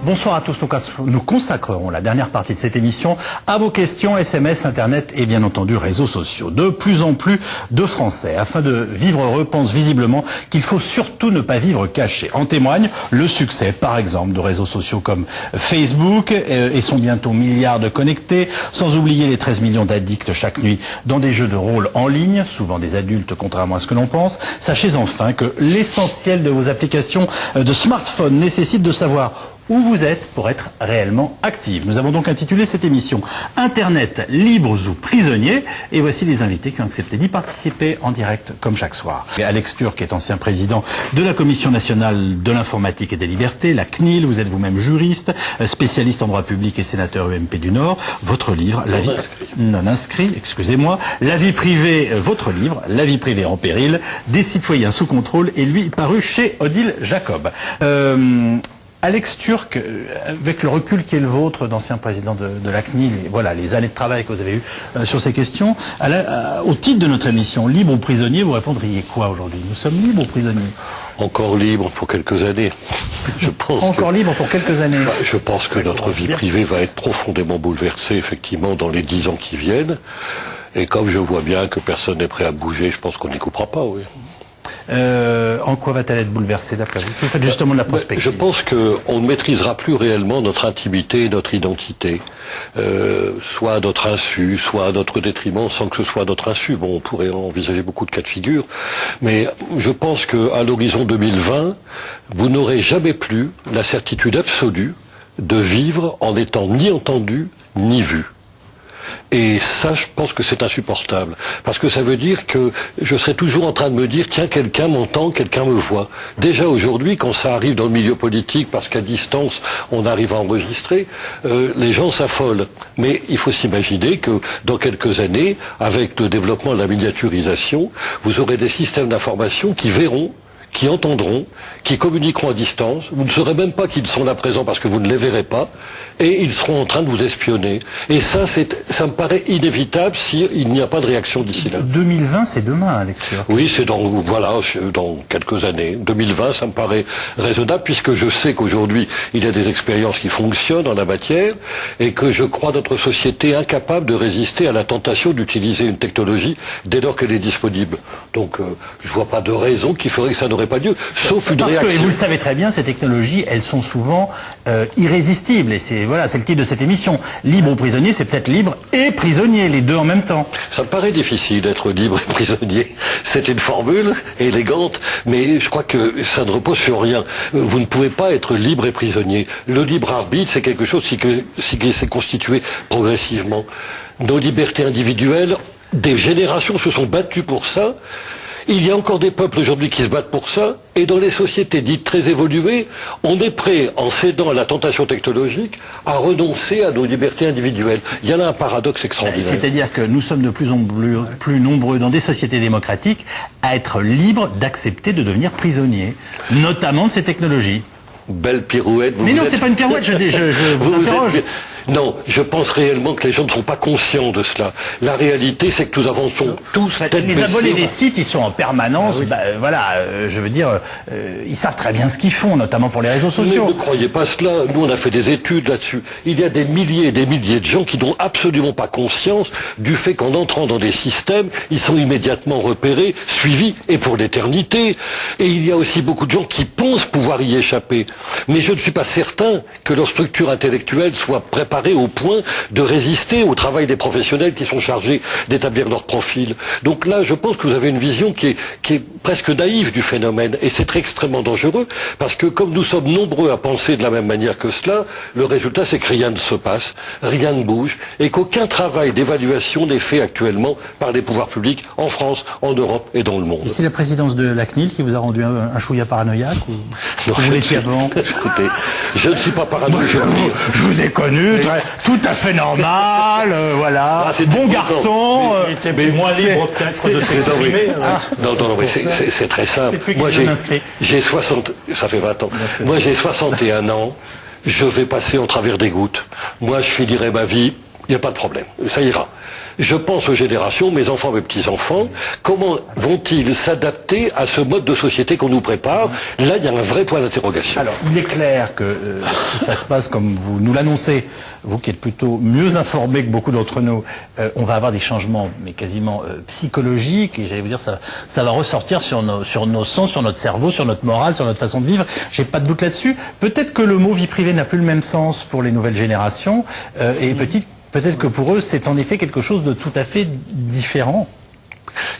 Bonsoir à tous. Nous consacrerons la dernière partie de cette émission à vos questions, SMS, Internet et bien entendu réseaux sociaux. De plus en plus de Français, afin de vivre heureux, pensent visiblement qu'il faut surtout ne pas vivre caché. En témoigne le succès, par exemple, de réseaux sociaux comme Facebook et son bientôt milliard de connectés, sans oublier les 13 millions d'addicts chaque nuit dans des jeux de rôle en ligne, souvent des adultes contrairement à ce que l'on pense. Sachez enfin que l'essentiel de vos applications de smartphone nécessite de savoir où vous êtes pour être réellement active. Nous avons donc intitulé cette émission Internet, libres ou prisonniers, et voici les invités qui ont accepté d'y participer en direct comme chaque soir. Alex Türk est ancien président de la Commission nationale de l'informatique et des libertés, la CNIL, vous êtes vous-même juriste, spécialiste en droit public et sénateur UMP du Nord. Votre livre, La vie non inscrit, excusez-moi, La vie privée, votre livre, La vie privée en péril, des citoyens sous contrôle, et lui paru chez Odile Jacob. Alex Türk, avec le recul qui est le vôtre d'ancien président de la CNIL, et voilà les années de travail que vous avez eues sur ces questions, au titre de notre émission Libre ou prisonnier, vous répondriez quoi aujourd'hui? Nous sommes libres ou prisonniers? Encore libres pour quelques années. Je pense Encore libres pour quelques années. Je pense que notre vie privée va être profondément bouleversée, effectivement, dans les 10 ans qui viennent. Et comme je vois bien que personne n'est prêt à bouger, je pense qu'on n'y coupera pas, oui. En quoi va-t-elle être bouleversée d'après vous? Si vous faites justement de la prospective. Je pense qu'on ne maîtrisera plus réellement notre intimité et notre identité, soit à notre insu, soit à notre détriment, sans que ce soit à notre insu. Bon, on pourrait envisager beaucoup de cas de figure, mais je pense qu'à l'horizon 2020, vous n'aurez jamais plus la certitude absolue de vivre en n'étant ni entendu ni vu. Et ça, je pense que c'est insupportable. Parce que ça veut dire que je serai toujours en train de me dire, tiens, quelqu'un m'entend, quelqu'un me voit. Déjà aujourd'hui, quand ça arrive dans le milieu politique, parce qu'à distance, on arrive à enregistrer, les gens s'affolent. Mais il faut s'imaginer que dans quelques années, avec le développement de la miniaturisation, vous aurez des systèmes d'information qui verront, qui entendront, qui communiqueront à distance. Vous ne saurez même pas qu'ils sont là présents parce que vous ne les verrez pas, et ils seront en train de vous espionner. Et ça me paraît inévitable s'il n'y a pas de réaction d'ici là. 2020, c'est demain, Alex Türk. Oui, c'est dans quelques années. 2020, ça me paraît raisonnable, puisque je sais qu'aujourd'hui, il y a des expériences qui fonctionnent en la matière, et que je crois notre société incapable de résister à la tentation d'utiliser une technologie dès lors qu'elle est disponible. Donc, je vois pas de raison qui ferait que ça n'aurait pas lieu, sauf une réaction. Et vous le savez très bien, ces technologies, elles sont souvent irrésistibles, et c'est le titre de cette émission. Libre ou prisonnier, c'est peut-être libre et prisonnier, les deux en même temps. Ça me paraît difficile d'être libre et prisonnier. C'est une formule élégante, mais je crois que ça ne repose sur rien. Vous ne pouvez pas être libre et prisonnier. Le libre arbitre, c'est quelque chose qui s'est constitué progressivement. Nos libertés individuelles, des générations se sont battues pour ça. Il y a encore des peuples aujourd'hui qui se battent pour ça, et dans les sociétés dites très évoluées, on est prêt, en cédant à la tentation technologique, à renoncer à nos libertés individuelles. Il y a là un paradoxe extraordinaire. C'est-à-dire que nous sommes de plus en plus nombreux dans des sociétés démocratiques à être libres d'accepter de devenir prisonniers, notamment de ces technologies. Belle pirouette. Mais non, c'est pas une pirouette, je vous interroge. Non, je pense réellement que les gens ne sont pas conscients de cela. La réalité, c'est que nous avançons tous tête baissée. Les abonnés des sites, ils sont en permanence, je veux dire, ils savent très bien ce qu'ils font, notamment pour les réseaux sociaux. Mais ne croyez pas cela. Nous, on a fait des études là-dessus. Il y a des milliers et des milliers de gens qui n'ont absolument pas conscience du fait qu'en entrant dans des systèmes, ils sont immédiatement repérés, suivis, et pour l'éternité. Et il y a aussi beaucoup de gens qui pensent pouvoir y échapper. Mais je ne suis pas certain que leur structure intellectuelle soit préparée au point de résister au travail des professionnels qui sont chargés d'établir leur profil. Donc là, je pense que vous avez une vision qui est presque naïve du phénomène, et c'est extrêmement dangereux, parce que comme nous sommes nombreux à penser de la même manière que cela, le résultat c'est que rien ne se passe, rien ne bouge, et qu'aucun travail d'évaluation n'est fait actuellement par les pouvoirs publics en France, en Europe et dans le monde. Et c'est la présidence de la CNIL qui vous a rendu un chouïa paranoïaque, ou vous l'étiez avant? Écoutez, je ne suis pas paranoïaque. Je vous ai connu, tout à fait normal, voilà, bon garçon. Mais moins libre peut-être de s'exprimer. Non, c'est très simple. Moi, j'ai 60, ça fait 20 ans. Moi, j'ai 61 ans. Je vais passer en travers des gouttes. Moi, je finirai ma vie. Il n'y a pas de problème. Ça ira. Je pense aux générations, mes enfants, mes petits-enfants, comment vont-ils s'adapter à ce mode de société qu'on nous prépare? Là, il y a un vrai point d'interrogation. Alors, il est clair que si ça se passe comme vous nous l'annoncez, vous qui êtes plutôt mieux informé que beaucoup d'entre nous, on va avoir des changements, mais quasiment psychologiques, et j'allais vous dire, ça va ressortir sur nos sens, sur notre cerveau, sur notre morale, sur notre façon de vivre. J'ai pas de doute là-dessus. Peut-être que le mot vie privée n'a plus le même sens pour les nouvelles générations, et peut-être que pour eux, c'est en effet quelque chose de tout à fait différent.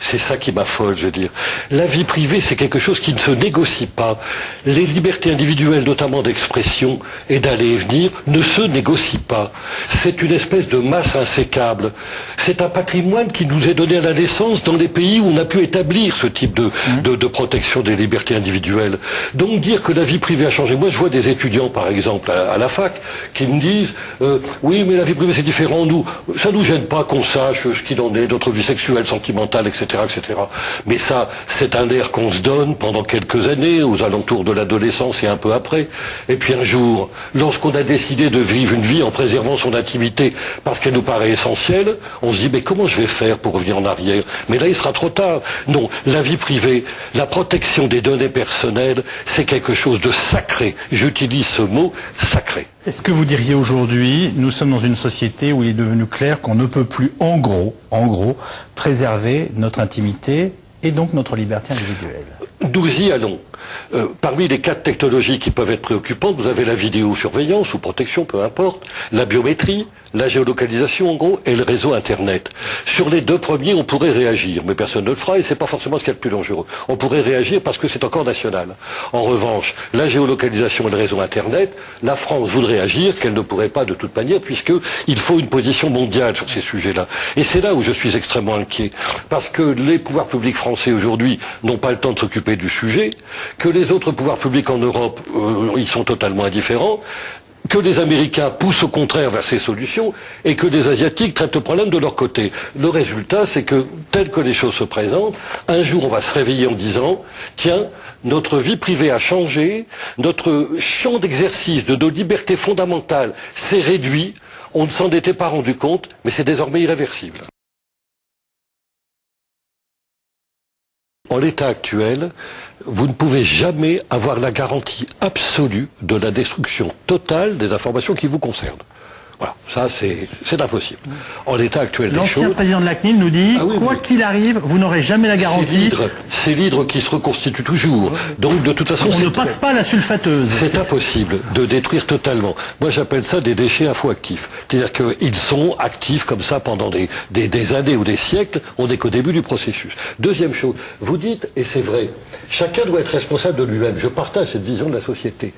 C'est ça qui m'affole, je veux dire. La vie privée, c'est quelque chose qui ne se négocie pas. Les libertés individuelles, notamment d'expression et d'aller et venir, ne se négocient pas. C'est une espèce de masse insécable. C'est un patrimoine qui nous est donné à la naissance dans les pays où on a pu établir ce type de protection des libertés individuelles. Donc dire que la vie privée a changé. Moi, je vois des étudiants, par exemple, à la fac, qui me disent oui, mais la vie privée, c'est différent. Nous, ça nous gêne pas qu'on sache ce qu'il en est, notre vie sexuelle, sentimentale, etc., etc. Mais ça, c'est un air qu'on se donne pendant quelques années, aux alentours de l'adolescence et un peu après. Et puis un jour, lorsqu'on a décidé de vivre une vie en préservant son intimité parce qu'elle nous paraît essentielle, on se dit, mais comment je vais faire pour revenir en arrière? Mais là, il sera trop tard. Non, la vie privée, la protection des données personnelles, c'est quelque chose de sacré. J'utilise ce mot, sacré. Est-ce que vous diriez aujourd'hui, nous sommes dans une société où il est devenu clair qu'on ne peut plus, en gros, préserver notre intimité et donc notre liberté individuelle? Nous y allons. Parmi les 4 technologies qui peuvent être préoccupantes, vous avez la vidéosurveillance ou protection, peu importe, la biométrie, la géolocalisation en gros, et le réseau Internet. Sur les 2 premiers, on pourrait réagir, mais personne ne le fera et c'est pas forcément ce qu'il y a de plus dangereux. On pourrait réagir parce que c'est encore national. En revanche, la géolocalisation et le réseau Internet, la France voudrait agir qu'elle ne pourrait pas de toute manière puisqu'il faut une position mondiale sur ces sujets-là. Et c'est là où je suis extrêmement inquiet. Parce que les pouvoirs publics français aujourd'hui n'ont pas le temps de s'occuper du sujet, que les autres pouvoirs publics en Europe, ils sont totalement indifférents, que les Américains poussent au contraire vers ces solutions et que les Asiatiques traitent le problème de leur côté. Le résultat, c'est que, tel que les choses se présentent, un jour on va se réveiller en disant « Tiens, notre vie privée a changé, notre champ d'exercice de nos libertés fondamentales s'est réduit, on ne s'en était pas rendu compte, mais c'est désormais irréversible. » En l'état actuel, vous ne pouvez jamais avoir la garantie absolue de la destruction totale des informations qui vous concernent. Voilà, ça c'est impossible. En l'état actuel des choses... L'ancien président de la CNIL nous dit, quoi qu'il arrive, vous n'aurez jamais la garantie. C'est l'hydre qui se reconstitue toujours. Donc de toute façon... On ne passe pas à la sulfateuse. C'est impossible de détruire totalement. Moi j'appelle ça des déchets infoactifs. C'est-à-dire qu'ils sont actifs comme ça pendant des années ou des siècles. On n'est qu'au début du processus. Deuxième chose, vous dites, et c'est vrai, chacun doit être responsable de lui-même. Je partage cette vision de la société.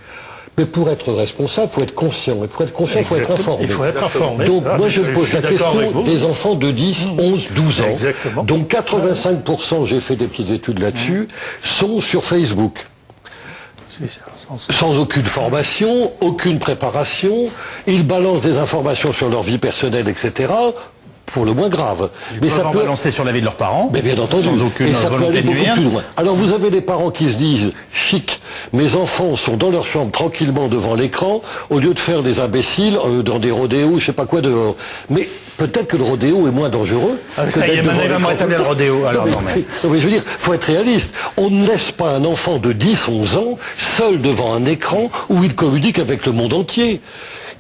Mais pour être responsable, il faut être conscient. Et pour être conscient, il faut être informé. Il faut être informé. Donc moi je pose la question des enfants de 10, 11, 12 ans. Exactement. Donc 85%, j'ai fait des petites études là-dessus, sont sur Facebook. Sans aucune formation, aucune préparation. Ils balancent des informations sur leur vie personnelle, etc., pour le moins grave. Mais ça peut balancer sur la vie de leurs parents, mais bien entendu, sans aucune et ça peut volonté aller de beaucoup nuire. plus loin. Alors vous avez des parents qui se disent chic, mes enfants sont dans leur chambre tranquillement devant l'écran, au lieu de faire des imbéciles dans des rodéos, je sais pas quoi dehors. Mais peut-être que le rodéo est moins dangereux. Ça y est, maintenant il va me rétablir le rodéo. Alors non mais je veux dire, faut être réaliste. On ne laisse pas un enfant de 10, 11 ans seul devant un écran où il communique avec le monde entier.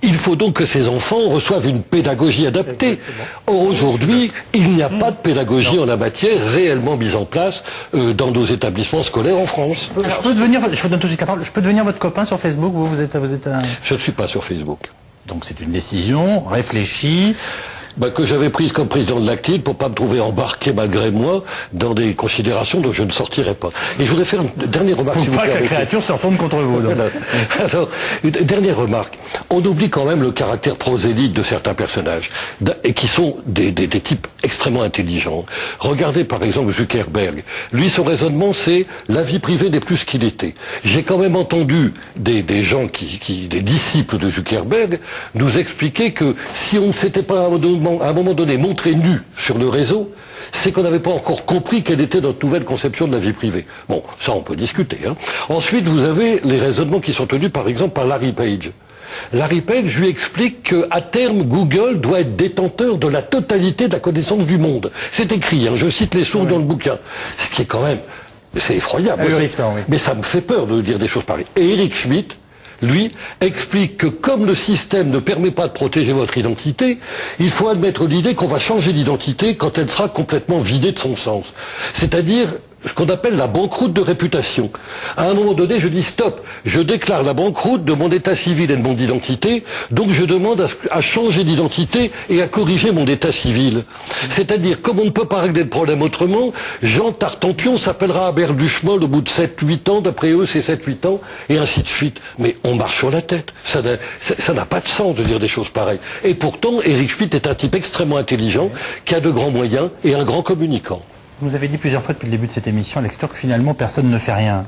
Il faut donc que ces enfants reçoivent une pédagogie adaptée. Or aujourd'hui, il n'y a pas de pédagogie en la matière réellement mise en place dans nos établissements scolaires en France. je peux devenir, je vous donne tout de suite la parole, je peux devenir votre copain sur Facebook, vous êtes un... Je ne suis pas sur Facebook. Donc c'est une décision réfléchie. Que j'avais prise comme président de la CNIL pour pas me trouver embarqué malgré moi dans des considérations dont je ne sortirai pas. Et je voudrais faire une dernière remarque. Faut pas que la créature se retourne contre vous. Donc. Alors, une dernière remarque. On oublie quand même le caractère prosélyte de certains personnages, et qui sont des types extrêmement intelligents. Regardez par exemple Zuckerberg. Lui, son raisonnement, c'est la vie privée n'est plus ce qu'il était. J'ai quand même entendu des gens des disciples de Zuckerberg, nous expliquer que si on ne s'était pas à un moment donné montré nu sur le réseau, c'est qu'on n'avait pas encore compris quelle était notre nouvelle conception de la vie privée. Bon, ça on peut discuter. Hein. Ensuite, vous avez les raisonnements qui sont tenus par exemple par Larry Page. Larry Page lui explique qu'à terme, Google doit être détenteur de la totalité de la connaissance du monde. C'est écrit, hein, je cite les sources dans le bouquin. Ce qui est quand même, c'est effroyable. Mais ça me fait peur de dire des choses pareilles. Et Eric Schmidt, lui, explique que comme le système ne permet pas de protéger votre identité, il faut admettre l'idée qu'on va changer d'identité quand elle sera complètement vidée de son sens. C'est-à-dire ce qu'on appelle la banqueroute de réputation. À un moment donné, je dis stop, je déclare la banqueroute de mon état civil et de mon identité, donc je demande à changer d'identité et à corriger mon état civil. C'est-à-dire, comme on ne peut pas régler le problème autrement, Jean Tartampion s'appellera Albert Duchemol au bout de 7-8 ans, d'après eux c'est 7-8 ans, et ainsi de suite. Mais on marche sur la tête. Ça n'a pas de sens de dire des choses pareilles. Et pourtant, Eric Schmidt est un type extrêmement intelligent, qui a de grands moyens et un grand communicant. Vous avez dit plusieurs fois depuis le début de cette émission, Alex Türk, que finalement personne ne fait rien.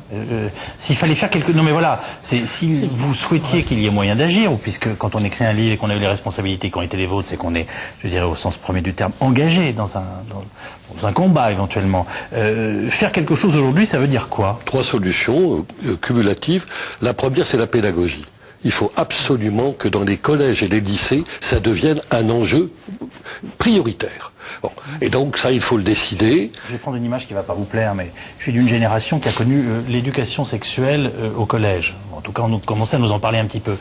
S'il fallait faire quelque... Non mais voilà, si vous souhaitiez qu'il y ait moyen d'agir, ou puisque quand on écrit un livre et qu'on a eu les responsabilités qui ont été les vôtres, c'est qu'on est, je dirais au sens premier du terme, engagé dans un combat éventuellement. Faire quelque chose aujourd'hui, ça veut dire quoi? 3 solutions cumulatives. La première, c'est la pédagogie. Il faut absolument que dans les collèges et les lycées, ça devienne un enjeu prioritaire. Bon. Et donc ça, il faut le décider. Je vais prendre une image qui ne va pas vous plaire, mais je suis d'une génération qui a connu l'éducation sexuelle au collège. En tout cas, on commençait à nous en parler un petit peu.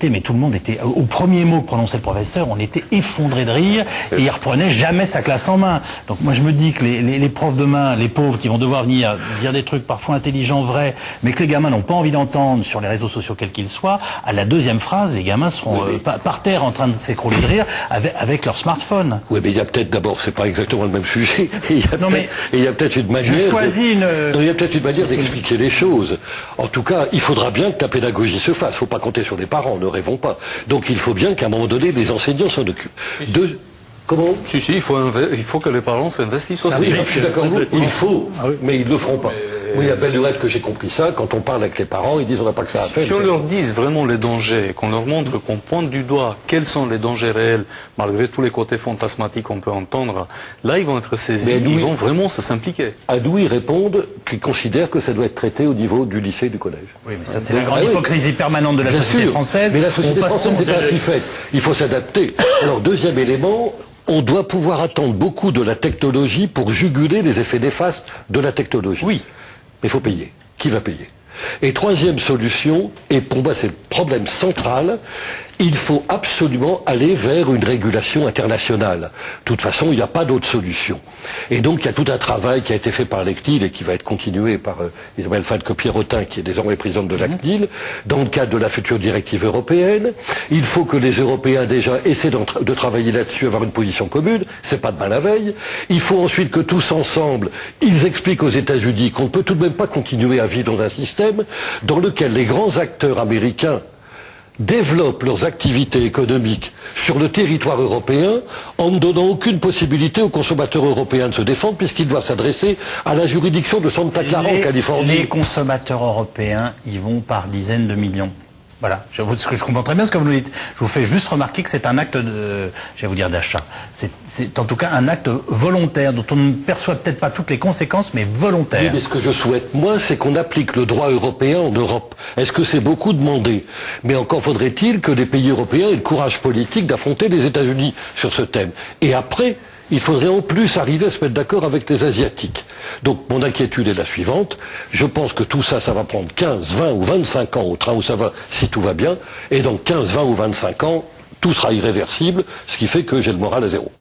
Mais tout le monde était, au premier mot que prononçait le professeur, on était effondré de rire, et il reprenait jamais sa classe en main. Donc moi je me dis que les profs demain, les pauvres qui vont devoir venir dire des trucs parfois intelligents, vrais, mais que les gamins n'ont pas envie d'entendre sur les réseaux sociaux quels qu'ils soient, à la deuxième phrase, les gamins seront par terre en train de s'écrouler de rire avec leur smartphone. Oui, mais il y a peut-être d'abord, c'est pas exactement le même sujet. Il y a peut-être une manière. Il y a peut-être une manière d'expliquer les choses. En tout cas, il faudra bien que la pédagogie se fasse. Il ne faut pas compter sur les parents, ne rêvons pas. Donc il faut bien qu'à un moment donné, les enseignants s'en occupent. Comment? Si, il faut que les parents s'investissent aussi. Oui, je suis d'accord avec vous. Il faut, mais ils ne le feront pas. Oui, à belle lurette que j'ai compris ça. Quand on parle avec les parents, ils disent on n'a pas que ça à faire. Si on leur dit vraiment les dangers, qu'on leur montre, qu'on pointe du doigt quels sont les dangers réels, malgré tous les côtés fantasmatiques qu'on peut entendre, là ils vont être saisis, ils vont vraiment s'impliquer. À d'où ils répondent qu'ils considèrent que ça doit être traité au niveau du lycée et du collège. Oui, mais ça c'est la grande hypocrisie permanente de la société française. Mais la société française c'est ainsi fait. Il faut s'adapter. Alors deuxième élément, on doit pouvoir attendre beaucoup de la technologie pour juguler les effets néfastes de la technologie. Oui. Mais il faut payer. Qui va payer? Et troisième solution, et pour moi c'est le problème central, il faut absolument aller vers une régulation internationale. De toute façon, il n'y a pas d'autre solution. Et donc, il y a tout un travail qui a été fait par la CNIL et qui va être continué par Isabelle Falco-Pierrotin, qui est désormais présidente de la CNIL, dans le cadre de la future directive européenne. Il faut que les Européens déjà essaient de travailler là-dessus, avoir une position commune. C'est pas demain la veille. Il faut ensuite que tous ensemble, ils expliquent aux États-Unis qu'on ne peut tout de même pas continuer à vivre dans un système dans lequel les grands acteurs américains développent leurs activités économiques sur le territoire européen en ne donnant aucune possibilité aux consommateurs européens de se défendre puisqu'ils doivent s'adresser à la juridiction de Santa Clara en Californie. Les consommateurs européens y vont par dizaines de millions. Voilà, je comprends très bien ce que vous nous dites. Je vous fais juste remarquer que c'est un acte d'achat. C'est en tout cas un acte volontaire dont on ne perçoit peut-être pas toutes les conséquences, mais volontaire. Oui, mais ce que je souhaite, moi, c'est qu'on applique le droit européen en Europe. Est-ce que c'est beaucoup demandé? Mais encore faudrait-il que les pays européens aient le courage politique d'affronter les États-Unis sur ce thème. Et après, il faudrait en plus arriver à se mettre d'accord avec les Asiatiques. Donc mon inquiétude est la suivante. Je pense que tout ça, ça va prendre 15, 20 ou 25 ans au train où ça va, si tout va bien. Et dans 15, 20 ou 25 ans, tout sera irréversible, ce qui fait que j'ai le moral à zéro.